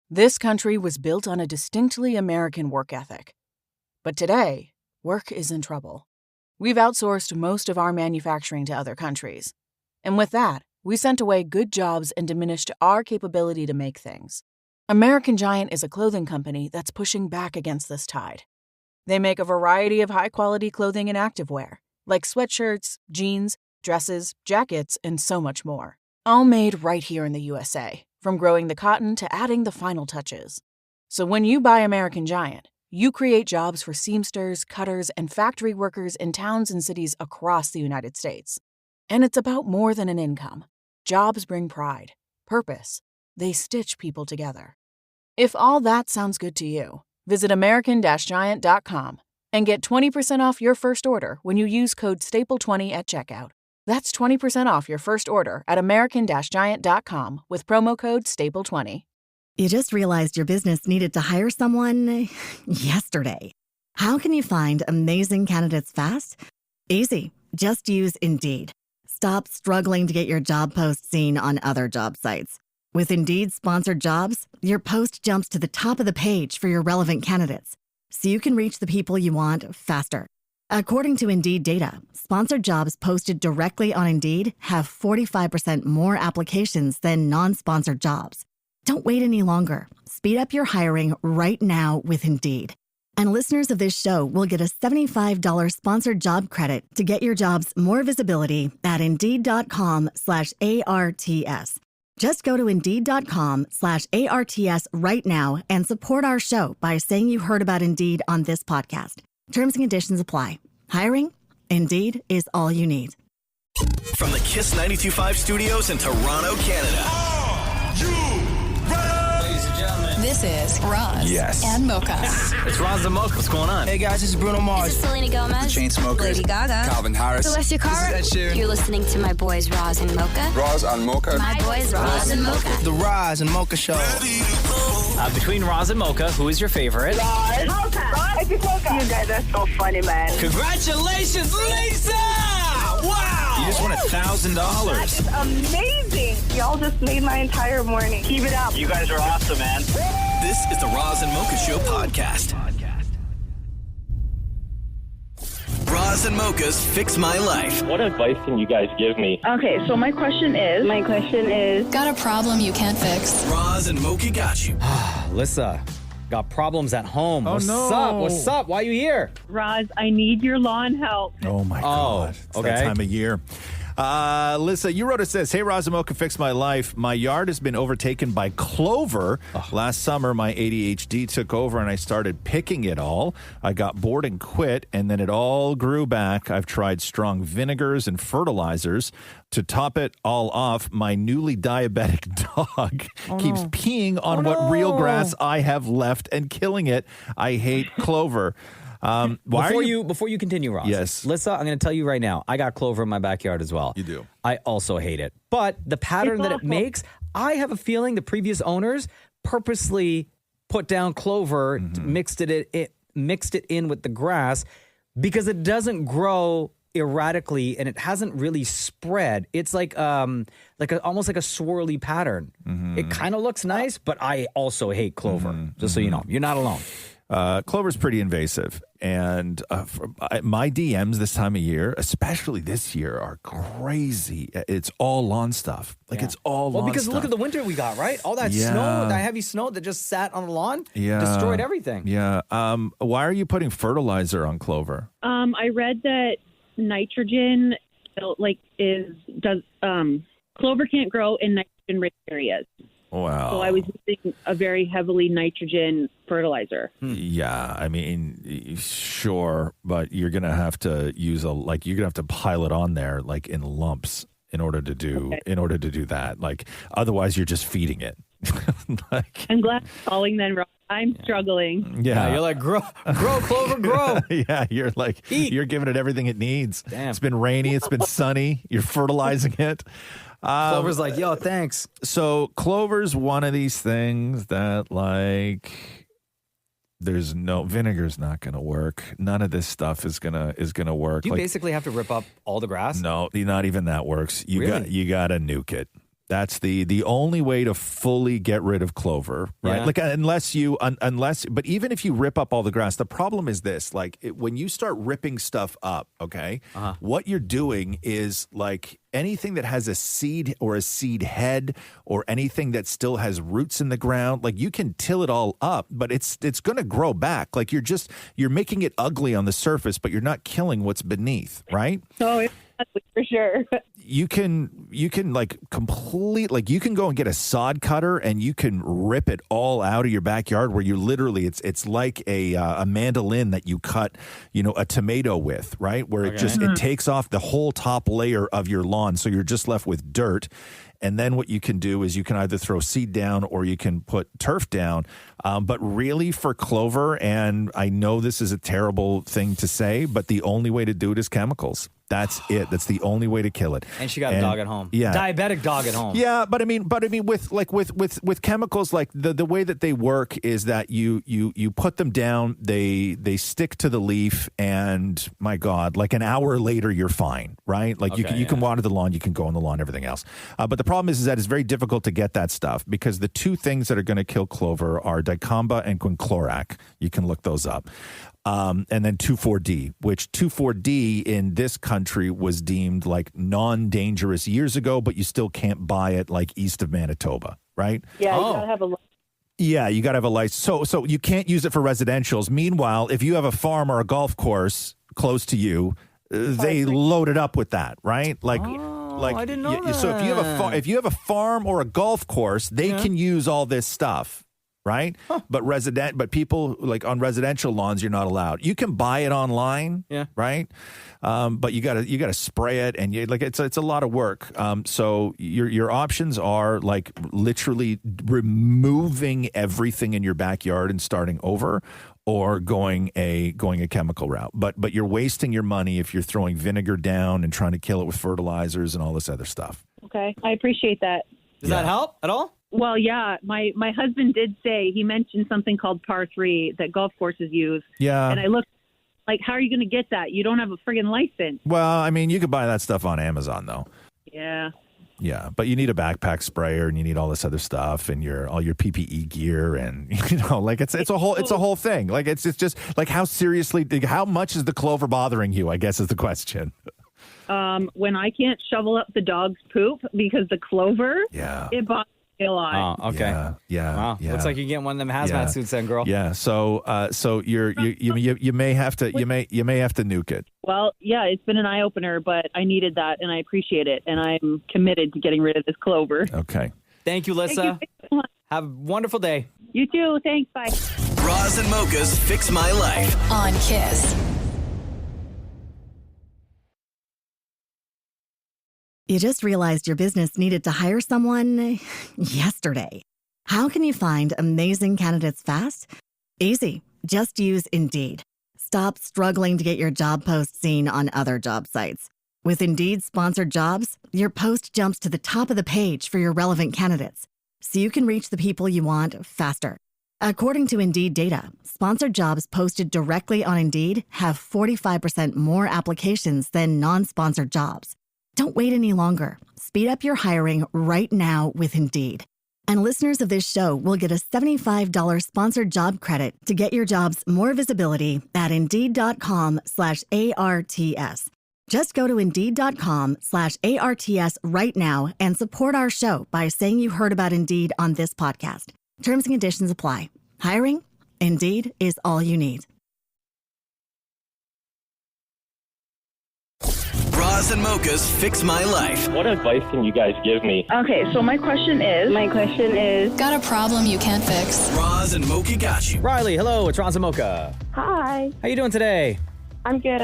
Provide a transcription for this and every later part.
This country was built on a distinctly American work ethic. But today, work is in trouble. We've outsourced most of our manufacturing to other countries. And with that, we sent away good jobs and diminished our capability to make things. American Giant is a clothing company that's pushing back against this tide. They make a variety of high-quality clothing and activewear, like sweatshirts, jeans, dresses, jackets, and so much more. All made right here in the USA, from growing the cotton to adding the final touches. So when you buy American Giant, you create jobs for seamsters, cutters, and factory workers in towns and cities across the United States. And it's about more than an income. Jobs bring pride, purpose. They stitch people together. If all that sounds good to you, visit American-Giant.com and get 20% off your first order when you use code STAPLE20 at checkout. That's 20% off your first order at American-Giant.com with promo code STAPLE20. You just realized your business needed to hire someone yesterday. How can you find amazing candidates fast? Easy. Just use Indeed. Stop struggling to get your job post seen on other job sites. With Indeed sponsored jobs, your post jumps to the top of the page for your relevant candidates, so you can reach the people you want faster. According to Indeed data, sponsored jobs posted directly on Indeed have 45% more applications than non-sponsored jobs. Don't wait any longer. Speed up your hiring right now with Indeed. And listeners of this show will get a $75 sponsored job credit to get your jobs more visibility at Indeed.com/ARTS. Just go to Indeed.com/ARTS right now and support our show by saying you heard about Indeed on this podcast. Terms and conditions apply. Hiring? Indeed is all you need. From the Kiss 92.5 studios in Toronto, Canada. Ladies and gentlemen, this is Roz and Mocha. It's Roz and Mocha. What's going on? Hey guys, this is Bruno Mars. This is Selena Gomez. The Chainsmokers. Lady Gaga. Calvin Harris. Celestia Cara. This is Ed Sheeran. You're listening to my boys Roz and Mocha. Roz and Mocha. My boys Roz and Mocha. The Roz and Mocha Show. Between Roz and Mocha, who is your favorite? Roz. Mocha. Roz. Mocha. You guys are so funny, man. Congratulations, Lisa! Wow! You just won $1,000. That is amazing. Y'all just made my entire morning. Keep it up. You guys are awesome, man. This is the Roz and Mocha Show podcast. Roz and Mocha's Fix My Life. What advice can you guys give me? Okay, so my question is... Got a problem you can't fix? Roz and Mocha got you. Lissa, got problems at home. What's up? What's up? Why are you here? Roz, I need your lawn help. Oh, my God. It's that time of year. Lissa, you wrote, it says, hey, Roz and Mocha, fix my life. My yard has been overtaken by clover. Last summer, my ADHD took over and I started picking it all. I got bored and quit, and then it all grew back. I've tried strong vinegars and fertilizers. To top it all off, my newly diabetic dog keeps peeing on what real grass I have left and killing it. I hate clover. Before you continue, Roz. Yes. Lissa, I'm going to tell you right now, I got clover in my backyard as well. You do. I also hate it. But the pattern that it makes, I have a feeling the previous owners purposely put down clover, mixed it in with the grass because it doesn't grow erratically and it hasn't really spread. It's like almost like a swirly pattern. It kind of looks nice, but I also hate clover. Just so you know, you're not alone. Clover's pretty invasive, and my DMs this time of year, especially this year, are crazy. It's all lawn stuff. It's all lawn stuff. Well, because look at the winter we got, right? All that snow, that heavy snow that just sat on the lawn, destroyed everything. Yeah. Why are you putting fertilizer on clover? I read that nitrogen, clover can't grow in nitrogen-rich areas. Wow. So I was using a very heavily nitrogen fertilizer. Yeah, I mean, sure, but you're going to have to use you're going to have to pile it on there like in lumps in order to do that. Like otherwise you're just feeding it. I'm glad you're calling then, Rob. I'm struggling. Yeah. You're like, grow, clover, grow. Yeah, you're like, you're giving it everything it needs. Damn. It's been rainy, it's been sunny, you're fertilizing it. Clover's like, yo, thanks. So clover's one of these things that there's no vinegar's not going to work. None of this stuff is gonna work. Do you basically have to rip up all the grass? No, not even that works. You got to nuke it. That's the only way to fully get rid of clover, right? Yeah. Like but even if you rip up all the grass, the problem is this: like when you start ripping stuff up, okay, what you're doing is like anything that has a seed or a seed head or anything that still has roots in the ground, like you can till it all up, but it's going to grow back. Like you're making it ugly on the surface, but you're not killing what's beneath, right? Oh, for sure. You can like complete, like you can go and get a sod cutter and you can rip it all out of your backyard where you literally, it's like a mandolin that you cut, a tomato with, right? Where it takes off the whole top layer of your lawn. So you're just left with dirt. And then what you can do is you can either throw seed down or you can put turf down. But really for clover, and I know this is a terrible thing to say, but the only way to do it is chemicals. That's it. That's the only way to kill it. And she got a dog at home. Yeah. Diabetic dog at home. Yeah, but I mean with chemicals, like the way that they work is that you put them down, they stick to the leaf, and my God, like an hour later you're fine, right? Like you can water the lawn, you can go on the lawn, everything else. But the problem is that it's very difficult to get that stuff because the two things that are going to kill clover are dicamba and quinclorac. You can look those up. And then 2,4-D, which 2,4-D in this country was deemed like non-dangerous years ago, but you still can't buy it like east of Manitoba, right? Yeah, you gotta have a. Yeah, you gotta have a license. So you can't use it for residentials. Meanwhile, if you have a farm or a golf course close to you, they load it up with that, right? Like I didn't know that. So if you have a farm or a golf course, they can use all this stuff. Right, but people like on residential lawns, you're not allowed. You can buy it online, right? But you gotta spray it, and it's a lot of work. So your options are like literally removing everything in your backyard and starting over, or going a chemical route. But you're wasting your money if you're throwing vinegar down and trying to kill it with fertilizers and all this other stuff. Okay, I appreciate that. Does that help at all? Well, yeah, my husband did say, he mentioned something called par 3 that golf courses use. Yeah. And I looked like, how are you going to get that? You don't have a friggin' license. Well, I mean, you could buy that stuff on Amazon, though. Yeah. Yeah, but you need a backpack sprayer and you need all this other stuff and all your PPE gear and like it's a whole thing. Like it's just like how much is the clover bothering you? I guess is the question. When I can't shovel up the dog's poop because the clover, it bothers me a lot. Oh, okay. Yeah. Wow. Yeah. Looks like you're getting one of them hazmat suits then, girl. Yeah. So you may have to nuke it. Well, yeah, it's been an eye opener, but I needed that and I appreciate it, and I'm committed to getting rid of this clover. Okay. Thank you, Lissa. Thank you. Have a wonderful day. You too. Thanks. Bye. Roz and Mocha's Fix My Life on Kiss. You just realized your business needed to hire someone yesterday. How can you find amazing candidates fast? Easy. Just use Indeed. Stop struggling to get your job post seen on other job sites. With Indeed sponsored jobs, your post jumps to the top of the page for your relevant candidates, so you can reach the people you want faster. According to Indeed data, sponsored jobs posted directly on Indeed have 45% more applications than non-sponsored jobs. Don't wait any longer. Speed up your hiring right now with Indeed. And listeners of this show will get a $75 sponsored job credit to get your jobs more visibility at Indeed.com/ARTS. Just go to Indeed.com/ARTS right now and support our show by saying you heard about Indeed on this podcast. Terms and conditions apply. Hiring? Indeed is all you need. Roz and Mocha's Fix My Life. What advice can you guys give me? Okay, so my question is, got a problem you can't fix? Roz and Mocha got you. Riley, hello. It's Roz and Mocha. hi, How you doing today? I'm good.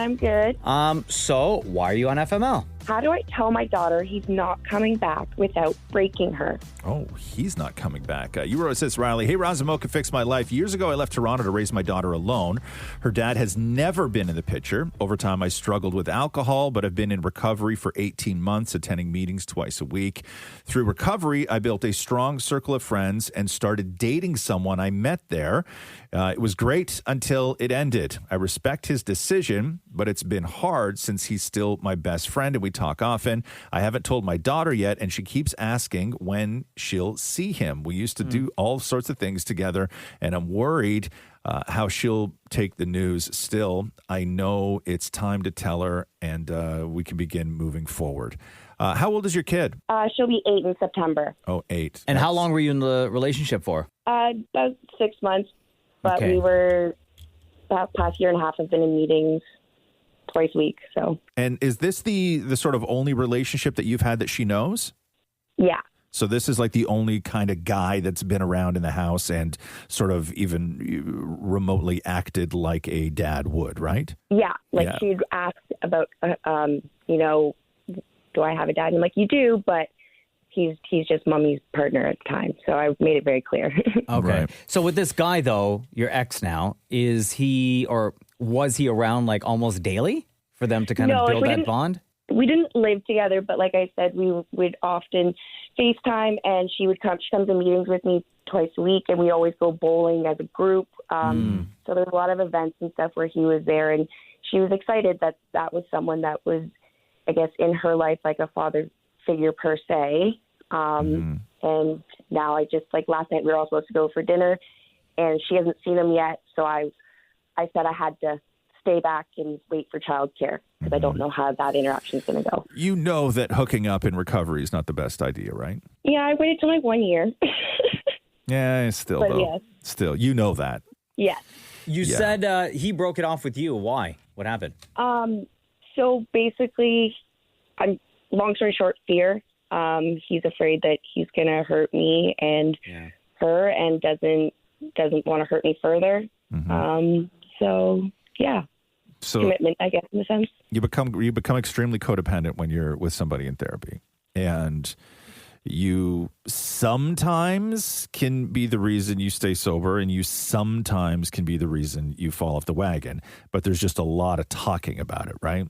So why are you on FML? How do I tell my daughter he's not coming back without breaking her? Oh, he's not coming back. You wrote this, Riley. Hey, Roz and Mocha, Fix My Life. Years ago, I left Toronto to raise my daughter alone. Her dad has never been in the picture. Over time, I struggled with alcohol, but I've been in recovery for 18 months, attending meetings twice a week. Through recovery, I built a strong circle of friends and started dating someone I met there. It was great until it ended. I respect his decision, but it's been hard since he's still my best friend, and we talk often. I haven't told my daughter yet, and she keeps asking when she'll see him. We used to do all sorts of things together, and I'm worried how she'll take the news. Still, I know it's time to tell her, and we can begin moving forward. How old is your kid? She'll be 8 in September. Oh, 8. And how long were you in the relationship for? About 6 months, but Okay. we were, that past year and a half, have been in meetings twice a week, so. And is this the sort of only relationship that you've had that she knows? Yeah. So this is like the only kind of guy that's been around in the house and sort of even remotely acted like a dad would, right? Yeah, like Yeah. she'd ask about, do I have a dad? And I'm like, you do, but he's just mommy's partner at the time. So I made it very clear. Okay. So with this guy, though, your ex now, is he or was he around like almost daily for them to kind of build that bond? We didn't live together, but like I said, we would often FaceTime, and she comes to meetings with me twice a week, and we always go bowling as a group. So there's a lot of events and stuff where he was there, and she was excited that was someone that was, I guess, in her life like a father figure per se. And now I just, like last night we were all supposed to go for dinner, and she hasn't seen him yet, so I said I had to stay back and wait for childcare because I don't know how that interaction is going to go. You know that hooking up in recovery is not the best idea, right? Yeah, I waited till like 1 year. Yeah, still, But though. yes. Still, you know that. Yes. You said he broke it off with you. Why? What happened? So basically, long story short, fear. He's afraid that he's going to hurt me and her, and doesn't want to hurt me further. So yeah, commitment, I guess, in a sense. You become extremely codependent when you're with somebody in therapy, and you sometimes can be the reason you stay sober, and you sometimes can be the reason you fall off the wagon. But there's just a lot of talking about it, right?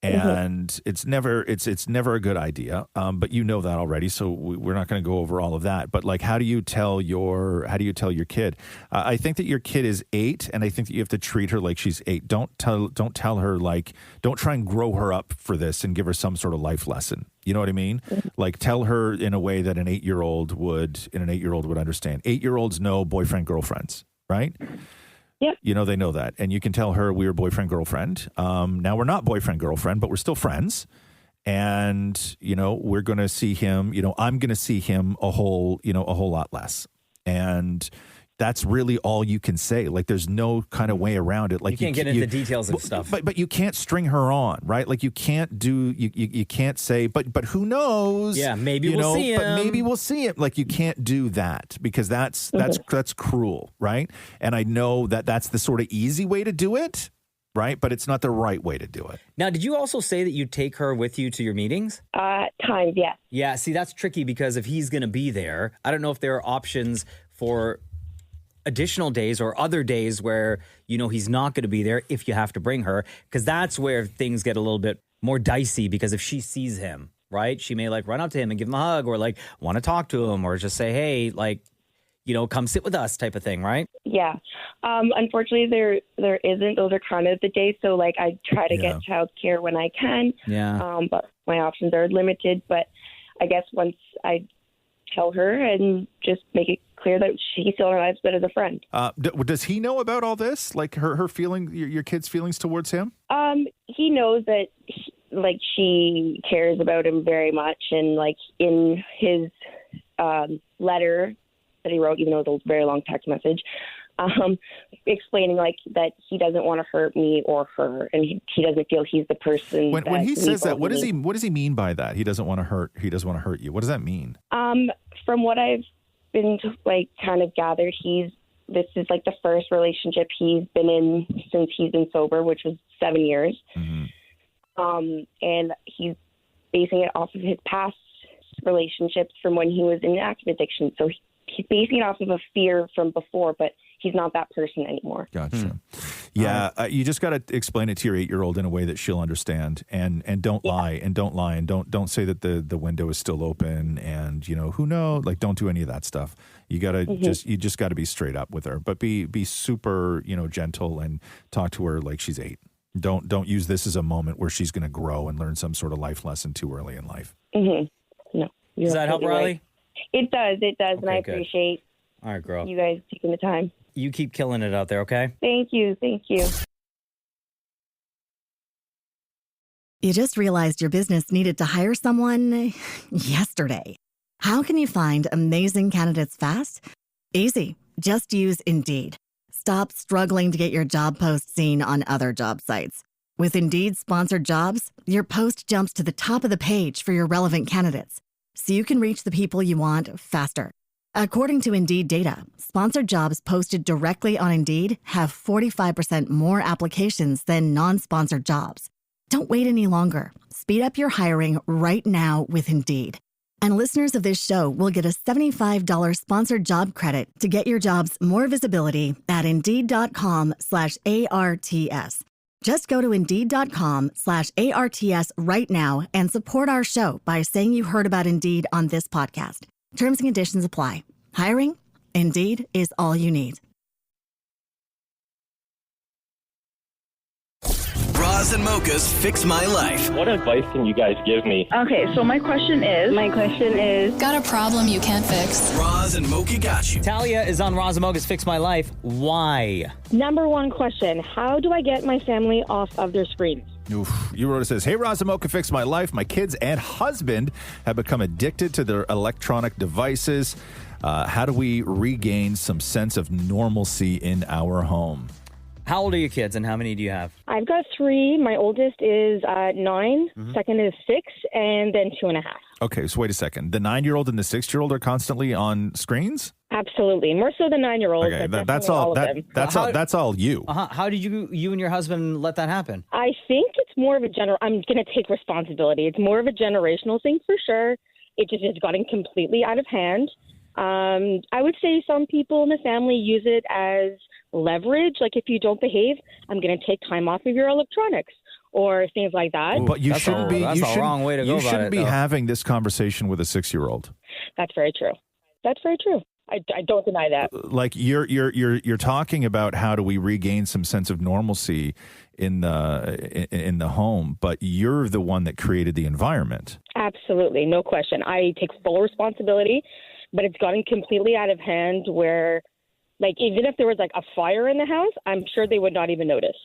And it's never a good idea. But you know that already, so we're not going to go over all of that. But like, how do you tell your kid? I think that your kid is 8, and I think that you have to treat her like she's 8. Don't tell her, like, don't try and grow her up for this and give her some sort of life lesson. You know what I mean? Like, tell her in a way that an 8-year-old would understand. 8-year-olds know boyfriend, girlfriends, right? Yeah. You know, they know that. And you can tell her we were boyfriend, girlfriend. Now we're not boyfriend, girlfriend, but we're still friends. And, we're going to see him, I'm going to see him a whole lot less. And that's really all you can say. Like, there's no kind of way around it. Like, you can't get into details of stuff. But you can't string her on, right? Like, you can't you can't say, but who knows? Yeah, maybe we'll see him. But maybe we'll see him. Like, you can't do that because that's cruel, right? And I know that that's the sort of easy way to do it, right? But it's not the right way to do it. Now, did you also say that you take her with you to your meetings? Times, yes. Yeah, see, that's tricky because if he's going to be there, I don't know if there are options for additional days or other days where, he's not going to be there if you have to bring her, because that's where things get a little bit more dicey, because if she sees him, right, she may like run up to him and give him a hug or like want to talk to him or just say, hey, like, come sit with us type of thing, right? Yeah. Unfortunately, there isn't. Those are kind of the days. So, like, I try to get childcare when I can. Yeah. But my options are limited. But I guess once I tell her and just make it clear that she still arrives, but as a friend. Does he know about all this? Like her feeling, your kid's feelings towards him? He knows that, she cares about him very much. And, like, in his letter that he wrote, even though it was a very long text message, explaining, like, that he doesn't want to hurt me or her, and he doesn't feel he's the person. When he says that, what does he mean by that? He doesn't want to hurt you. What does that mean? From what I've been kind of gathered, this is like the first relationship he's been in since he's been sober, which was 7 years. And he's basing it off of his past relationships from when he was in active addiction. So he's basing it off of a fear from before, but he's not that person anymore. Gotcha. Yeah, you just got to explain it to your 8-year-old in a way that she'll understand, and don't lie, and don't say that the window is still open, and who knows, like, don't do any of that stuff. You got to just got to be straight up with her, but be super gentle and talk to her like she's 8. Don't use this as a moment where she's going to grow and learn some sort of life lesson too early in life. Mm-hmm. No. Does that help, Riley? It does. It does. And I good. appreciate All right, girl. you guys taking the time. You keep killing it out there, okay? Thank you. Thank you. You just realized your business needed to hire someone yesterday. How can you find amazing candidates fast? Easy. Just use Indeed. Stop struggling to get your job post seen on other job sites. With Indeed sponsored jobs, your post jumps to the top of the page for your relevant candidates, so you can reach the people you want faster. According to Indeed data, sponsored jobs posted directly on Indeed have 45% more applications than non-sponsored jobs. Don't wait any longer. Speed up your hiring right now with Indeed. And listeners of this show will get a $75 sponsored job credit to get your jobs more visibility at Indeed.com/ARTS. Just go to Indeed.com/ARTS right now and support our show by saying you heard about Indeed on this podcast. Terms and conditions apply. Hiring? Indeed is all you need. Roz and Mocha's Fix My Life. What advice can you guys give me? Okay, so my question is... Got a problem you can't fix? Roz and Mocha got you. Talia is on Roz and Mocha's Fix My Life. Why? Number one question, how do I get my family off of their screens? Oof. You wrote, it says, hey, Roz and Mocha, fix my life. My kids and husband have become addicted to their electronic devices. How do we regain some sense of normalcy in our home? How old are your kids and how many do you have? I've got 3. My oldest is 9, second is 6, and then 2.5. Okay, so wait a second. The 9-year-old and the 6-year-old are constantly on screens? Absolutely. More so the 9-year-old. Okay, that's all. That's all you. How did you and your husband let that happen? I think it's more of a I'm going to take responsibility. It's more of a generational thing for sure. It just has gotten completely out of hand. I would say some people in the family use it as leverage. Like, if you don't behave, I'm going to take time off of your electronics or things like that. But you shouldn't be. That's the wrong way to go about it. You shouldn't be having this conversation with a 6-year-old. That's very true. That's very true. I don't deny that. Like, you're talking about how do we regain some sense of normalcy in the home, but you're the one that created the environment. Absolutely, no question. I take full responsibility, but it's gotten completely out of hand where, like, even if there was like a fire in the house, I'm sure they would not even notice.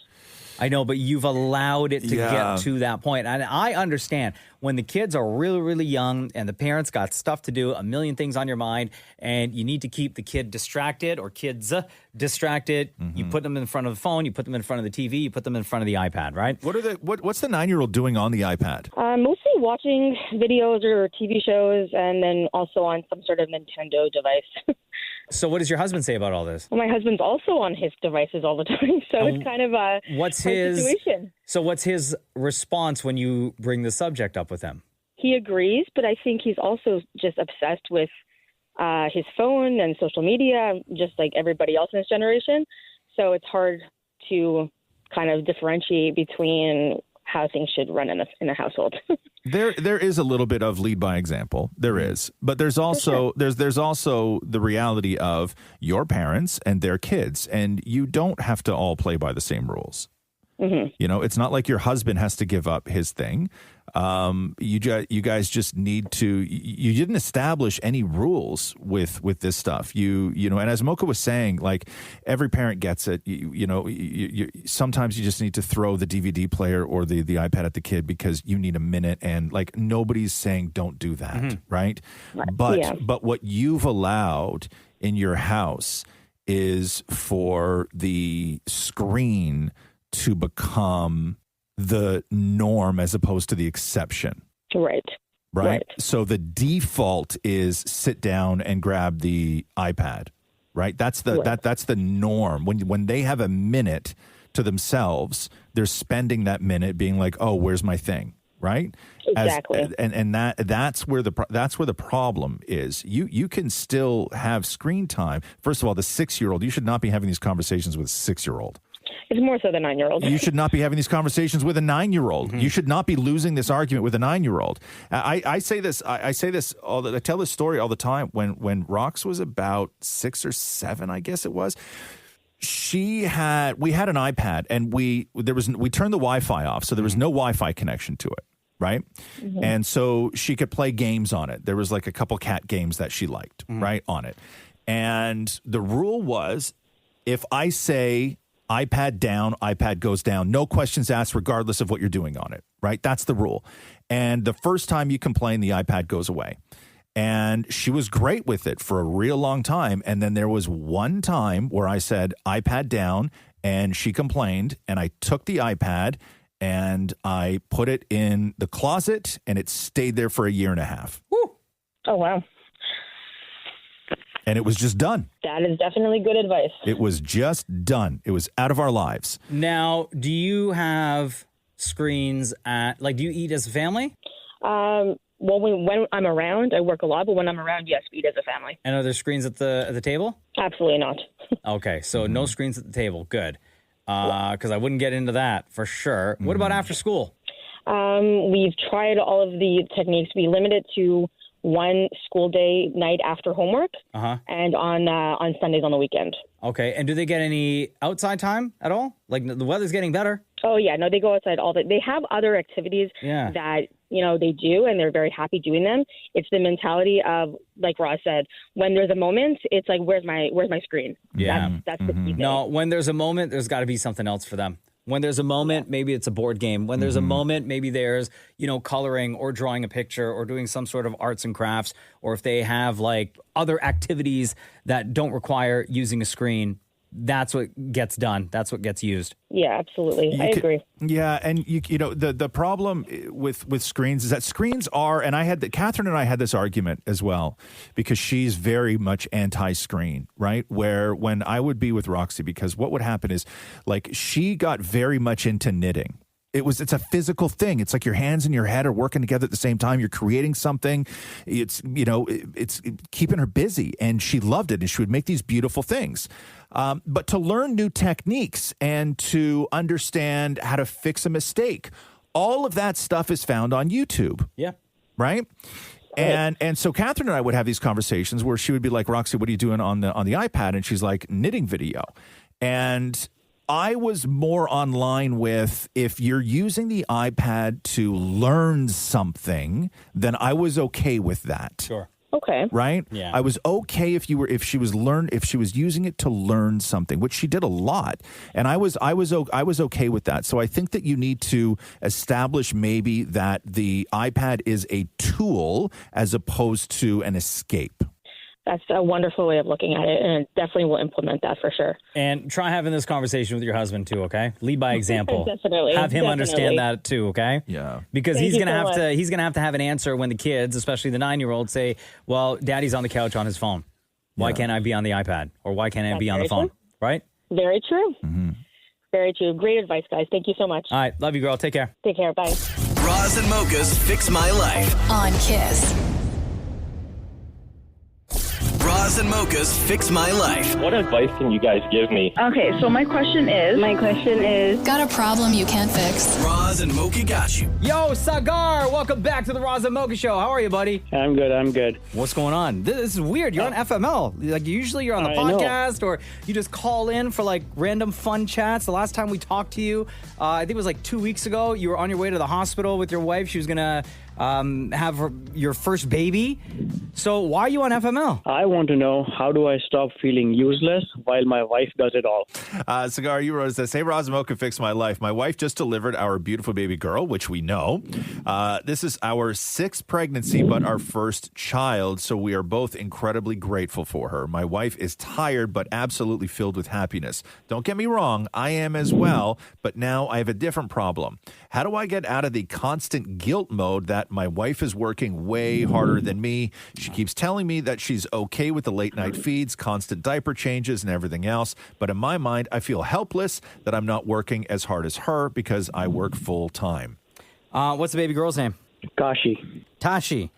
I know, but you've allowed it to get to that point. And I understand when the kids are really, really young and the parents got stuff to do, a million things on your mind, and you need to keep the kid distracted or kids distracted. Mm-hmm. You put them in front of the phone, you put them in front of the TV, you put them in front of the iPad, right? What's the 9-year-old doing on the iPad? Mostly watching videos or TV shows, and then also on some sort of Nintendo device. So what does your husband say about all this? Well, my husband's also on his devices all the time, so it's kind of a situation. So what's his response when you bring the subject up with him? He agrees, but I think he's also just obsessed with his phone and social media, just like everybody else in his generation. So it's hard to kind of differentiate between how things should run in a household. There is a little bit of lead by example. There is, but there's also there's also the reality of your parents and their kids, and you don't have to all play by the same rules. Mm-hmm. You know, it's not like your husband has to give up his thing. You guys just need to. You didn't establish any rules with this stuff. You know, and as Mocha was saying, like, every parent gets it. You know, sometimes you just need to throw the DVD player or the iPad at the kid because you need a minute, and like nobody's saying don't do that, right? But what you've allowed in your house is for the screen to become the norm as opposed to the exception. Right. So the default is sit down and grab the iPad, right? That's the norm. When they have a minute to themselves, they're spending that minute being like, "Oh, where's my thing?" Right? Exactly. That's where the problem is. You can still have screen time. First of all, the 6-year-old, you should not be having these conversations with a 6-year-old. It's more so the 9-year-old. You should not be having these conversations with a 9-year-old. Mm-hmm. You should not be losing this argument with a 9-year-old. I say this. I tell this story all the time. When Rox was about 6 or 7, I guess it was, we had an iPad, and we turned the Wi-Fi off, so there was no Wi-Fi connection to it, right? Mm-hmm. And so she could play games on it. There was like a couple cat games that she liked, right, on it. And the rule was, if I say iPad down, iPad goes down, no questions asked, regardless of what you're doing on it, right? That's the rule. And the first time you complain, the iPad goes away. And she was great with it for a real long time. And then there was one time where I said, iPad down, and she complained. And I took the iPad and I put it in the closet, and it stayed there for a year and a half. Woo. Oh, wow. And it was just done. That is definitely good advice. It was just done. It was out of our lives. Now, do you have screens do you eat as a family? Well, when I'm around, I work a lot, but when I'm around, yes, we eat as a family. And are there screens at the table? Absolutely not. Okay, so no screens at the table. Good. Because I wouldn't get into that for sure. What about after school? We've tried all of the techniques. We limit it to one school day night after homework, and on Sundays on the weekend. Okay, and do they get any outside time at all? Like the weather's getting better. Oh yeah, no, they go outside all day. They have other activities that they do, and they're very happy doing them. It's the mentality of, like Roz said, when there's a moment, it's like, where's my screen? Yeah, that's the key thing. No, when there's a moment, there's got to be something else for them. When there's a moment, maybe it's a board game. When there's a moment, maybe there's, coloring or drawing a picture or doing some sort of arts and crafts. Or if they have like other activities that don't require using a screen, that's what gets done. That's what gets used. Yeah, absolutely. I agree. Yeah, and the problem with screens is that screens are, and Catherine and I had this argument as well, because she's very much anti-screen, right? Where when I would be with Roxy, because what would happen is, like, she got very much into knitting. It's a physical thing. It's like your hands and your head are working together at the same time. You're creating something. It's keeping her busy, and she loved it, and she would make these beautiful things. But to learn new techniques and to understand how to fix a mistake, all of that stuff is found on YouTube. Yeah. Right? And so Catherine and I would have these conversations where she would be like, Roxy, what are you doing on the iPad? And she's like, knitting video. And I was more online with, if you're using the iPad to learn something, then I was okay with that. Sure. Okay. Right? Yeah. I was okay if she was using it to learn something, which she did a lot. And I was okay with that. So I think that you need to establish maybe that the iPad is a tool as opposed to an escape. That's a wonderful way of looking at it, and definitely will implement that for sure. And try having this conversation with your husband too, okay? Lead by example. Definitely. Have him understand that too, okay? Yeah. Because Thank he's you gonna so have to have an answer when the kids, especially the 9-year-old, say, "Well, Daddy's on the couch on his phone. Why can't I be on the iPad? Or why can't I be on the phone?" True. Right? Very true. Mm-hmm. Very true. Great advice, guys. Thank you so much. All right, love you, girl. Take care. Take care. Bye. Roz and Mocha's Fix My Life. On Kiss. Roz and Mocha's Fix My Life. What advice can you guys give me? Okay, so my question is... Got a problem you can't fix? Roz and Mocha got you. Yo, Sagar, welcome back to the Roz and Mocha Show. How are you, buddy? I'm good. What's going on? This is weird. You're on FML. Like, usually you're on the podcast or you just call in for like random fun chats. The last time we talked to you, I think it was like 2 weeks ago, you were on your way to the hospital with your wife. She was going to have your first baby. So why are you on FML? I want to know, how do I stop feeling useless while my wife does it all? Cigar, you wrote this. Hey, Roz Mocha, Fix My Life. My wife just delivered our beautiful baby girl, which we know. This is our 6th pregnancy, but our first child. So we are both incredibly grateful for her. My wife is tired, but absolutely filled with happiness. Don't get me wrong. I am as well. But now I have a different problem. How do I get out of the constant guilt mode that my wife is working way harder than me? She keeps telling me that she's okay with the late night feeds, constant diaper changes, and everything else. But in my mind, I feel helpless that I'm not working as hard as her because I work full time. What's the baby girl's name? Tashi.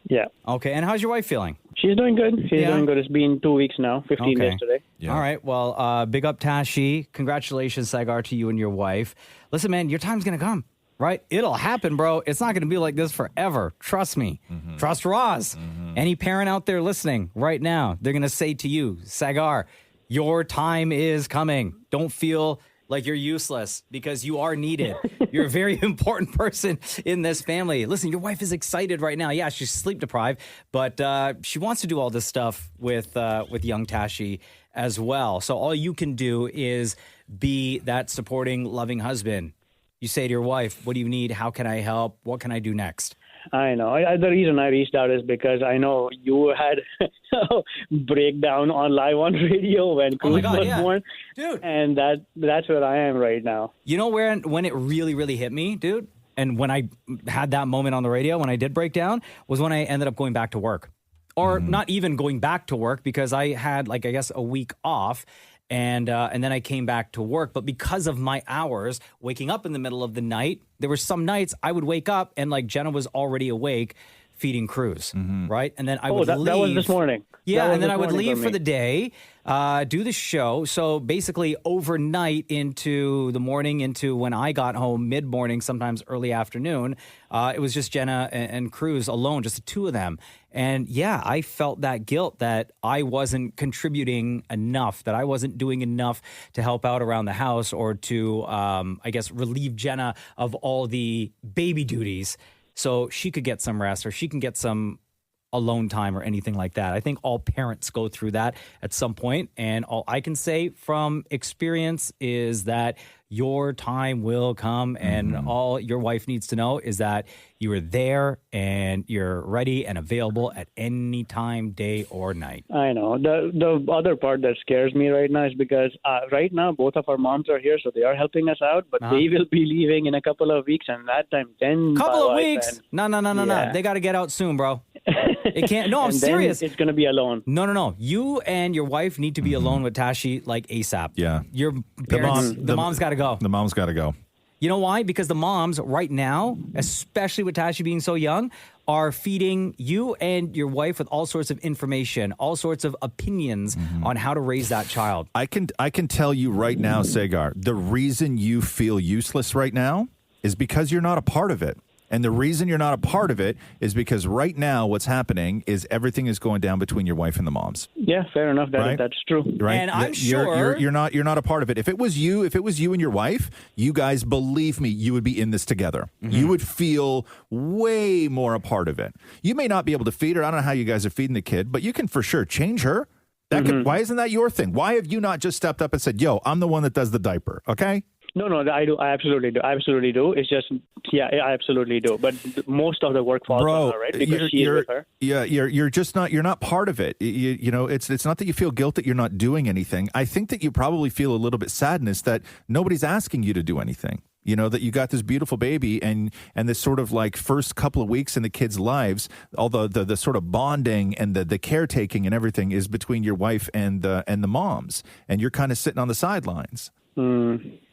Yeah. Okay. And how's your wife feeling? She's doing good. She's doing good. It's been 2 weeks now, 15 days today. Yeah. All right. Well, big up Tashi. Congratulations, Sagar, to you and your wife. Listen, man, your time's going to come. Right? It'll happen, bro. It's not going to be like this forever. Trust me. Mm-hmm. Trust Roz. Mm-hmm. Any parent out there listening right now, they're going to say to you, Sagar, Your time is coming. Don't feel like you're useless because you are needed. You're a very important person in this family. Listen, your wife is excited right now. Yeah, she's sleep deprived, but she wants to do all this stuff with young Tashi as well. So all you can do is be that supporting, loving husband. You say to your wife, what do you need? How can I help? What can I do next? I know. The reason I reached out is because I know you had a breakdown on live on radio when Cruz was born. Dude. And that's where I am right now. You know when it really, really hit me, dude? And when I had that moment on the radio, when I did break down, was when I ended up going back to work. Or not even going back to work because I had, I guess, a week off. And then I came back to work. But because of my hours, waking up in the middle of the night, there were some nights I would wake up and Jenna was already awake feeding Cruz, right? And then I would leave. That was this morning. Yeah, and then I would leave for the day, do the show. So basically overnight into the morning, into when I got home, mid-morning, sometimes early afternoon, it was just Jenna and Cruz alone, just the two of them. And yeah, I felt that guilt that I wasn't contributing enough, that I wasn't doing enough to help out around the house or to, I guess, relieve Jenna of all the baby duties so she could get some rest or she can get some alone time or anything like that. I think all parents go through that at some point. And all I can say from experience is that your time will come, and all your wife needs to know is that you are there and you're ready and available at any time, day or night. I know. The other part that scares me right now is because right now both of our moms are here, so they are helping us out, but they will be leaving in a couple of weeks, and that time then couple of weeks? No. They got to get out soon, bro. It can't. No, I'm serious. It's going to be alone. No. You and your wife need to be alone with Tashi ASAP. Yeah. Your parents, the mom's got to go. The mom's got to go. You know why? Because the moms right now, especially with Tashi being so young, are feeding you and your wife with all sorts of information, all sorts of opinions on how to raise that child. I can tell you right now, Sagar, the reason you feel useless right now is because you're not a part of it. And the reason you're not a part of it is because right now what's happening is everything is going down between your wife and the moms. Yeah, fair enough. That's true. Right? And I'm you're not a part of it. If it was you and your wife, you guys, believe me, you would be in this together. You would feel way more a part of it. You may not be able to feed her. I don't know how you guys are feeding the kid, but you can for sure change her. Why isn't that your thing? Why have you not just stepped up and said, yo, I'm the one that does the diaper, okay? No, I do. I absolutely do. It's just, I absolutely do. But most of the work falls on her, right? Because she is with her. Yeah, you're not part of it. You know, it's not that you feel guilt that you're not doing anything. I think that you probably feel a little bit sadness that nobody's asking you to do anything. You know, that you got this beautiful baby and this sort of first couple of weeks in the kids' lives, all the sort of bonding and the caretaking and everything is between your wife and the moms, and you're kind of sitting on the sidelines.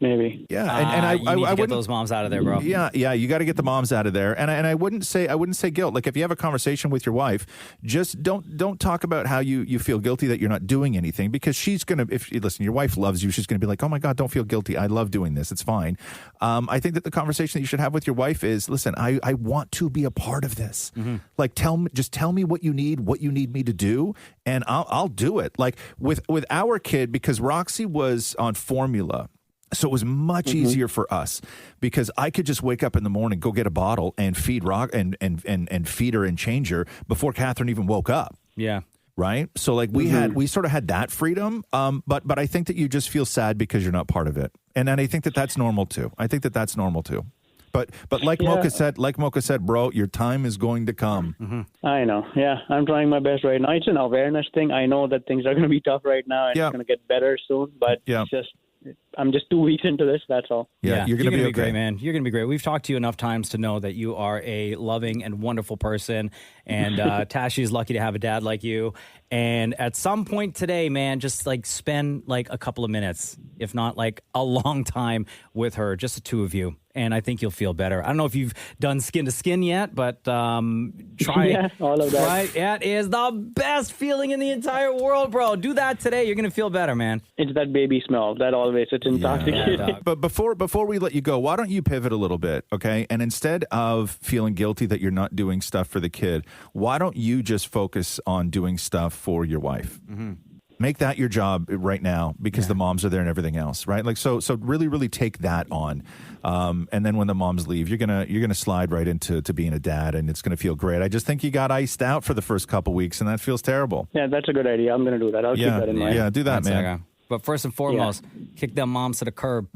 Maybe. Yeah, and I wouldn't get those moms out of there, bro. Yeah, you got to get the moms out of there. And I wouldn't say guilt. Like if you have a conversation with your wife, just don't talk about how you feel guilty that you're not doing anything, because she's gonna. Listen, your wife loves you. She's gonna be like, oh my God, don't feel guilty. I love doing this. It's fine. I think that the conversation that you should have with your wife is, listen, I want to be a part of this. Like tell me what you need me to do, and I'll do it. Like with our kid, because Roxy was on formula. So it was much easier for us because I could just wake up in the morning, go get a bottle and feed and feed her and change her before Catherine even woke up. Yeah. Right. So we sort of had that freedom. But I think that you just feel sad because you're not part of it. And I think that that's normal too. But like Mocha said, bro, your time is going to come. I know. Yeah, I'm trying my best right now. It's an awareness thing. I know that things are going to be tough right now and it's going to get better soon. But I'm just 2 weeks into this. That's all. Yeah, you're going to be okay. Great, man. You're going to be great. We've talked to you enough times to know that you are a loving and wonderful person. And Tashi is lucky to have a dad like you. And at some point today, man, just spend a couple of minutes, if not a long time with her, just the two of you. And I think you'll feel better. I don't know if you've done skin to skin yet, but try all of that. Right? It is the best feeling in the entire world, bro. Do that today. You're going to feel better, man. It's that baby smell. It's intoxicating. Yeah. But before we let you go, why don't you pivot a little bit, okay? And instead of feeling guilty that you're not doing stuff for the kid, why don't you just focus on doing stuff for your wife? Make that your job right now because the moms are there and everything else, right? Like so really, really take that on. And then when the moms leave, you're gonna slide right into being a dad, and it's gonna feel great. I just think you got iced out for the first couple weeks, and that feels terrible. Yeah, that's a good idea. I'm gonna do that. I'll keep that in mind. Yeah, do that, man. But first and foremost, kick them moms to the curb.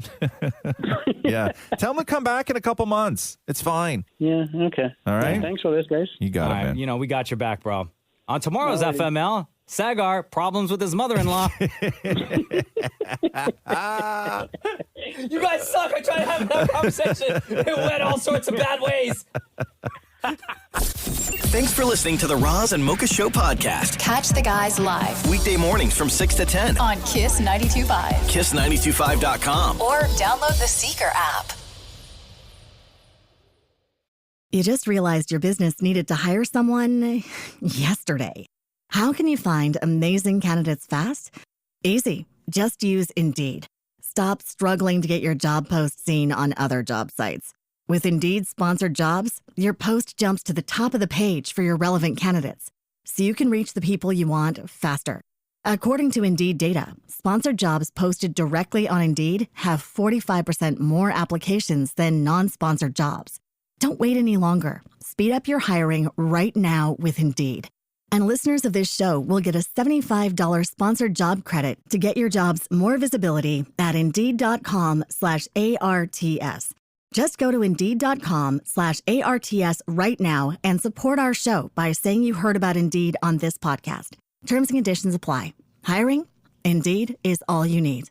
Yeah. Tell them to come back in a couple months. It's fine. Yeah, okay. All right. Yeah, thanks for this, guys. You got it, man. You know, we got your back, bro. On tomorrow's FML, Sagar, problems with his mother-in-law. You guys suck. I tried to have that conversation. It went all sorts of bad ways. Thanks for listening to the Roz and Mocha Show podcast. Catch the guys live Weekday mornings from 6 to 10 on Kiss 92.5. Kiss925.com. Or download the Seeker app. You just realized your business needed to hire someone yesterday. How can you find amazing candidates fast? Easy. Just use Indeed. Stop struggling to get your job post seen on other job sites. With Indeed sponsored jobs, your post jumps to the top of the page for your relevant candidates, so you can reach the people you want faster. According to Indeed data, sponsored jobs posted directly on Indeed have 45% more applications than non-sponsored jobs. Don't wait any longer. Speed up your hiring right now with Indeed. And listeners of this show will get a $75 sponsored job credit to get your jobs more visibility at Indeed.com/ARTS. Just go to Indeed.com/ARTS right now and support our show by saying you heard about Indeed on this podcast. Terms and conditions apply. Hiring? Indeed is all you need.